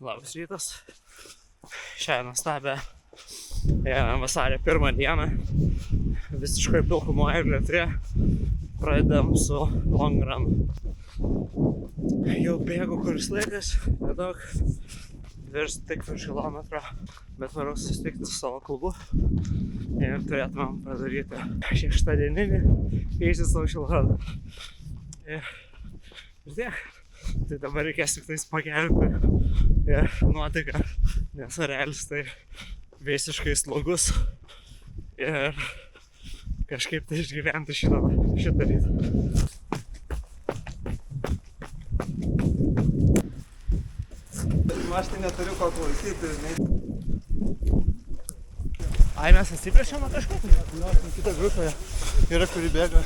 Labas rytas. Šią nuostabę vasario 1 dieną visiškai pilkumoje ir lietre pradedam su long run. Jau bėgu kuris laikas, nedaug, tik virš kilometro, bet noriu susitikti su savo klubu ir turėtumėm padaryti šeštadieninį Easy Social Run. Ir tiek. Tai dabar reikės tik tais pagelbėti nuotaiką, nes realis tai visiškai slogus ir kažkaip tai išgyventi šitą rytą. Aš tai neturiu ko klausyti, žinai. Ai, mes atsiplėšėm nuo kažko? Kita grupė yra, kuri bėga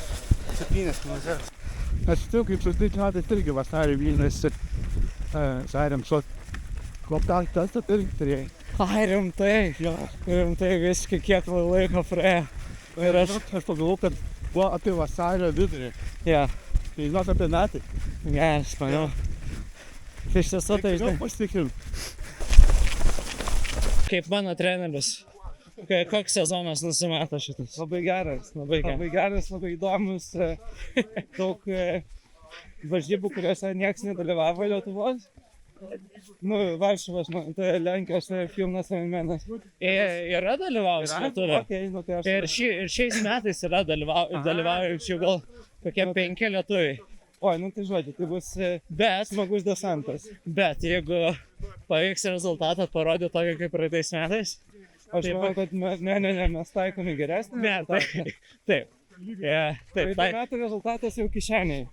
7 km. Aš jau kaip susitiks metais irgi vasarį Vilnius sarėm šot kloptas, tai irgi turėjai. Ai, rimtai, Jo. rimtai visiškai kiek laiko praėjo. Ir Aš pagalvojau, kad buvo apie vasario vidurį. Ja, Tai žinot apie metai. geras, maniau. Tai iš tiesų tai, žinai, Pasitikrint. kaip mano treneris, koks sezonas nusimato šitas. Labai geras. Labai gerai. Labai geras, labai įdomus. Daug varžybų, kuriuose nieks nedalyvavo Lietuvos. Varšuvos, tai Lenkijos pilnas Ironmanas. Yra dalyvavus lietuvių. Okay, nu tai aš... Ir šiais metais yra dalyvaujančių gal kokie 5 lietuviai. Oi, nu tai žodžiu, tai bus Bet smagus desantas. jeigu pavyks rezultatą parodyti tokį kaip praeitais metais, Aš Taip. manau, kad mes taikomi geresnį. taip. Ja, taip, Praeitų metų rezultatas jau kišeniai.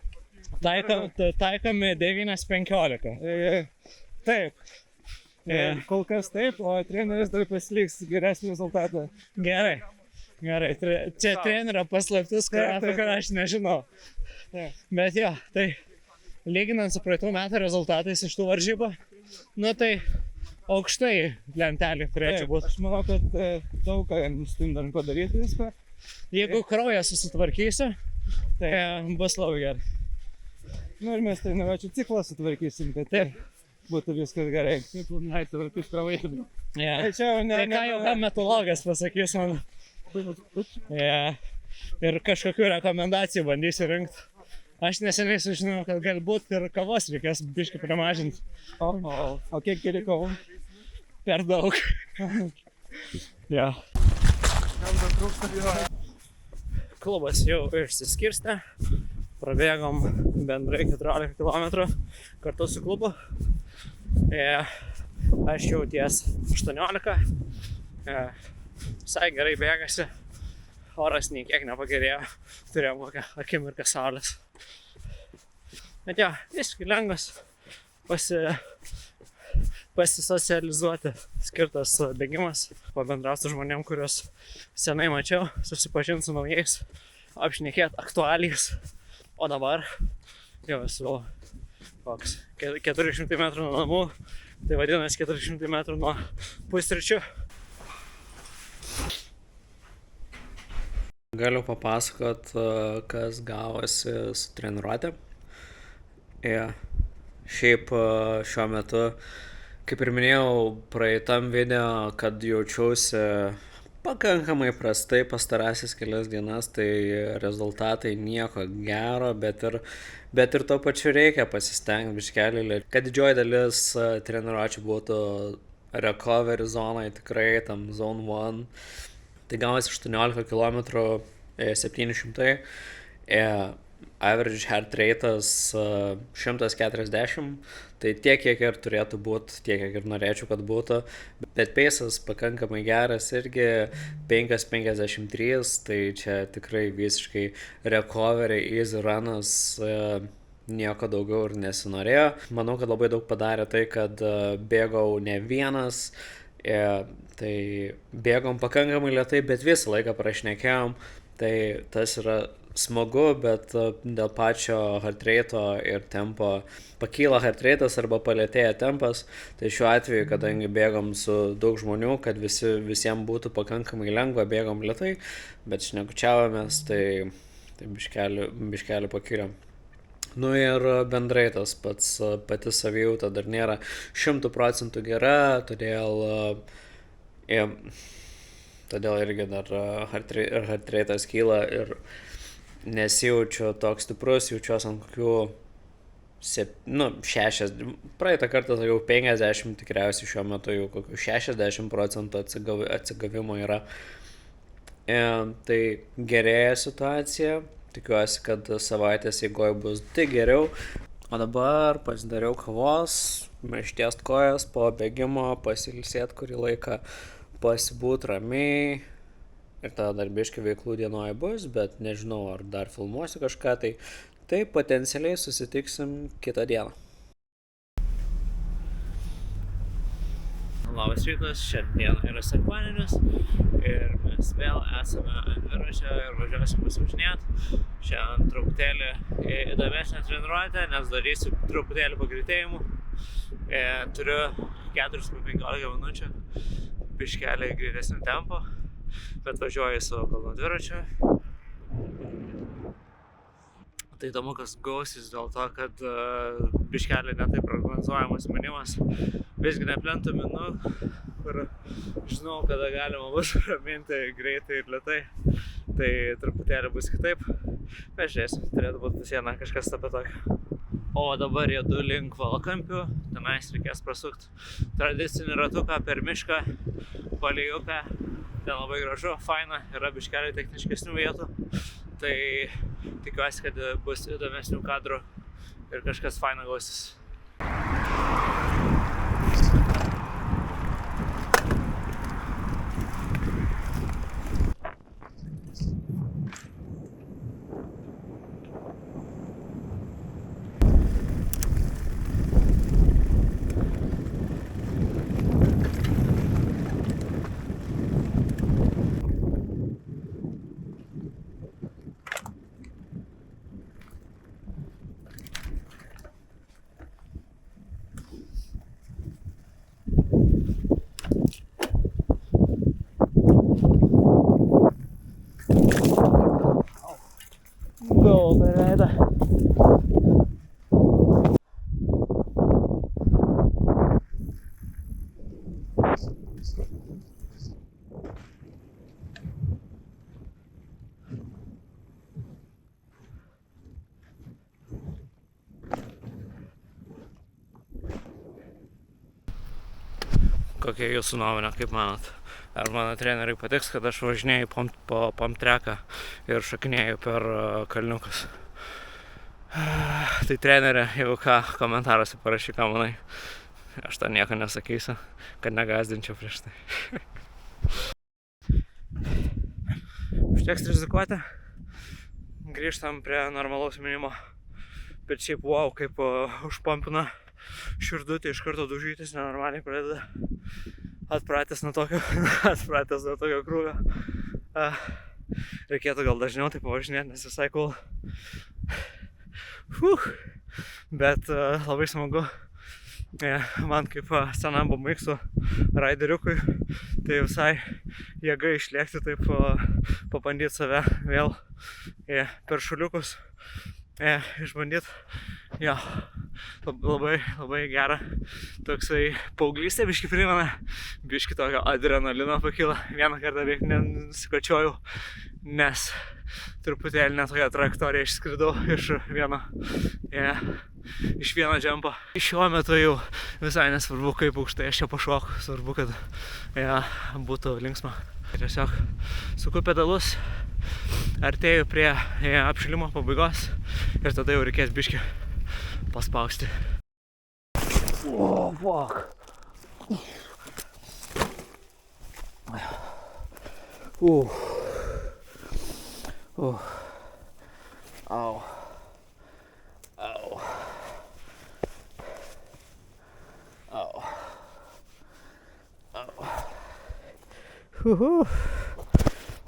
taikomi 9-15. Taip. Ja. Kol kas taip, o treneris dar pasiliks geresnį rezultatą. Gerai. Čia trenerio paslaptis, Taip. kurią aš nežinau. Taip. Bet jo, tai lyginant su praeitų metų rezultatais iš tų varžybų, nu tai aukštai lentelė turėčiau būti. Aš manau, kad daug ką mums turim dar padaryti viską. Jeigu kraują susitvarkysiu, tai bus labai gerai. Nu ir mes treniruočių ciklą sutvarkysim, kad Taip. būtų viskas gerai. Kaip leidžiu vartus pravaitim. Ja. Tai čia jau Tai ką jau ką metologas pasakys man. Ja. Ir kažkokių rekomendacijų bandysiu rinkti. Aš neseniai sužinojau, kad galbūt ir kavos reikės biškį primažinti. O kiek geri kavų? Per daug. Ja. Kam dar trūksta jo. Klubas jau išsiskirstė. Prabėgom bendrai 14 km kartu su klubu. Aš jau ties 18. Visai gerai bėgasi. Oras nei kiek nepagerėjo. Turėjom kokią akimirką saulės. Bet jo, visiškai lengvas pasisocializuoti skirtas bėgimas, pabendrauti su žmonėm, kuriuos senai mačiau, susipažinti su naujais, apšnekėti aktualijas. O dabar jau esu koks 400 metrų nuo namų, tai vadinasi 400 metrų nuo pusryčių. Galiu papasakot, kas gavosi su treniruotė. Šiaip šiuo metu, kaip ir minėjau praeitam video, kad jaučiausi pakankamai prastai pastarąsias kelias dienas, tai rezultatai nieko gero, bet ir tuo pačiu reikia pasistengti biškelį, kad didžioji dalis treniruočių būtų recovery zonai, tikrai tam zone 1. Tai gavosi 18 km 700, average heart rate'as 140, tai tiek, kiek ir turėtų būti, tiek, kiek ir norėčiau, kad būtų. Bet pace'as pakankamai geras irgi 5:53, tai čia tikrai visiškai recovery, easy run'as, nieko daugiau ir nesinorėjo. Manau, kad labai daug padarė tai, kad bėgau ne vienas, tai bėgom pakankamai lėtai, bet visą laiką prašnekėjom, tai tas yra smagu, bet dėl pačio heart rate'o ir tempo pakyla heart rate'as arba palėtėja tempas, tai šiuo atveju, kadangi bėgom su daug žmonių, kad visiems būtų pakankamai lengva, bėgom lėtai, bet šnekučiavomės, tai biškelį pakylėm. Nu ir bendrai tas pati savijauta dar nėra 100% gera, todėl irgi dar heart rate'as kyla ir nesijaučiu toks stiprus, jaučiuosi ant kokių 60, praeitą kartą sakiau 50, tikriausiai šiuo metu jau kokių 60% atsigavimo yra. Tai gerėja situacija, tikiuosi, kad savaitės eigoje bus tik geriau. O dabar pasidariau kavos, ištiest kojas po bėgimo, pasilsėt kurį laiką, pasibūt ramiai. Ir tada dar biškį veiklų dienoje bus, bet nežinau, ar dar filmuosiu kažką, tai potencialiai susitiksim kitą dieną. Labas rytas, šiandien yra sekmadienis ir mes vėl esame ant dviračio ir važiuosim pasivažinėti. Šiandien truputėlį įdomesnę treniruotę, nes darysiu truputėlį pagreitėjimų. Turiu 4-15 minučių, biškelį greitesnių tempo, bet važiuoju su kalno dviračiu. Tai įdomu, kas gausis dėl to, kad biškelį netaip prognozuojamas minimas. Visgi neplentų minų, kur žinau, kada galima bus raminti greitai ir lėtai. Tai truputėlį bus kitaip. Bet žiūrėsim, turėtų būti pasiena kažkas apie tokio. O dabar jedu link Valakampių, tenais reikės prasukti tradicinį ratuką per mišką, palei upę. Ten labai gražu, faina, yra biškelį techniškesnių vietų. Tai tikiuosi, kad bus įdomesnių kadrų ir kažkas faina gausis. Kokia jūsų nuomonė, kaip manot? Ar mano treneriai patiks, kad aš važinėju po pamtreką ir šokinėju per kalniukus? Tai trenerė, jeigu ką, komentaruose parašyk, ką manai. Aš tą nieko nesakysiu, kad negazdinčiau prieš tai. Užteks rizikuoti. Grįžtam prie normalaus minimo. Bet šiaip wow, kaip užpompina širdutė, iš karto dužytis, nenormaliai pradeda. Atpratęs nuo tokio krūvio. Reikėtų gal dažniau tai pavažinėti, nes visai cool. Bet labai smagu. Man kaip senam BMX raideriukui, tai visai jėga išlėkti, taip pabandyti save vėl per šuliukus. Išbandyti. Jo, labai gera. Toksai paauglystė biškį primena, biškį tokio adrenalino pakyla. Vieną kartą beveik nenusikočiojau, nes truputėlį netokią trajektoriją išskridau iš vieno džempo. Šiuo metu jau visai nesvarbu, kaip aukštai aš čia pašoku, svarbu, kad būtų linksma. Tiesiog suku pedalus, artėju prie apšilimo pabaigos ir tada jau reikės biškį paspausti. Oh, fuck. Au.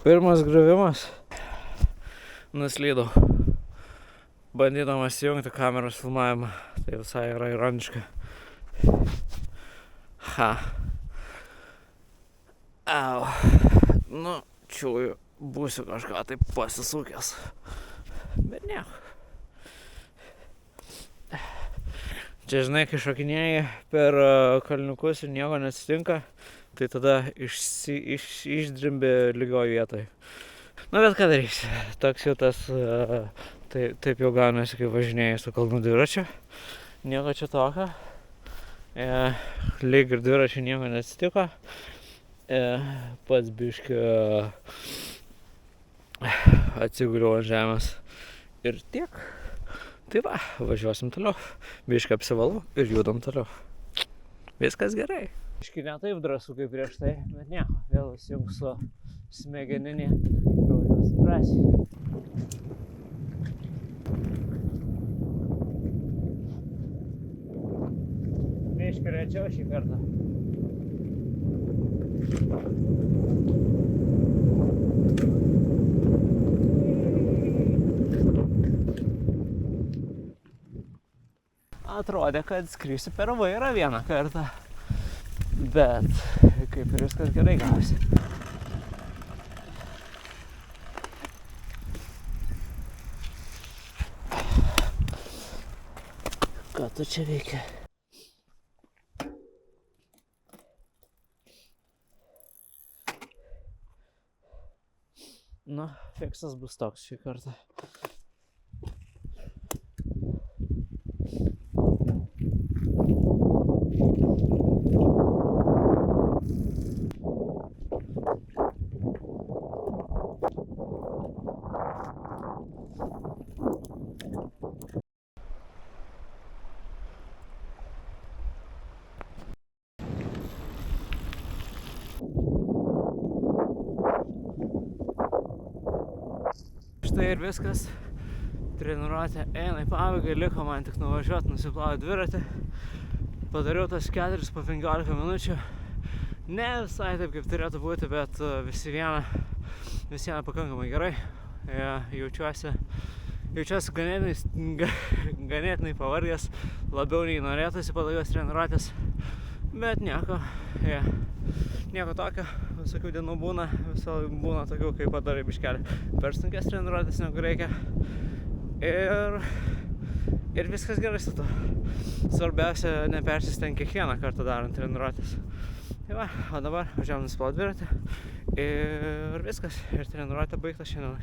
Pirmas griuvimas. Nuslydau. Bandydamas įjungti kameros filmavimą. Tai visai yra ironiška. Au. Nu, čiūju, būsiu kažką taip pasisukęs. Bet nieko. Čia, žinai, kai šokinėjai per kalniukus ir nieko neatsitinka, tai tada išdrimbi lygioj vietoj. Na, bet ką darysi, toks jau tas, taip jau gaunasi, kai važinėjai su kalnų dviračiu. Nieko čia tokio. Lyg ir dviračiu nieko neatsitiko. Pats biškį atsiguliau ant žemės. Ir tiek. Tai va, važiuosim toliau. Biškį apsivalau ir judam toliau. Viskas gerai. Biškį ne taip drąsu kaip prieš tai, bet nieko. Vėl įsijungsiu smegeninį ir važiuosim drąsiai. Biškį rečiau šį kartą. Atrodė, kad skrisiu per vairą vieną kartą, bet kaip ir viskas gerai gausi. Ką tu čia veikia? Nu, fiksas bus toks šį kartą. Štai ir viskas. Treniruotė eina į pabaigą, liko man tik nuvažiuoti, nusiplauti dviratį. Padariau tas 4 po 15 minučių. Ne visai taip, kaip turėtų būti, bet vis viena pakankamai gerai. Jaučiuosi ganėtinai pavargęs, labiau nei norėtųsi po tokios treniruotės. Bet nieko, nieko tokio, visokių dienų būna, būna tokių, kai padarai biškelį per sunkės treniruotės negu reikia. Ir viskas gerai su to. Svarbiausia nepersistengti kiekvieną kartą darant treniruotės. Tai va, o dabar važiavam nusiplauti dviratį ir viskas. Ir treniruotė baigta šiandien.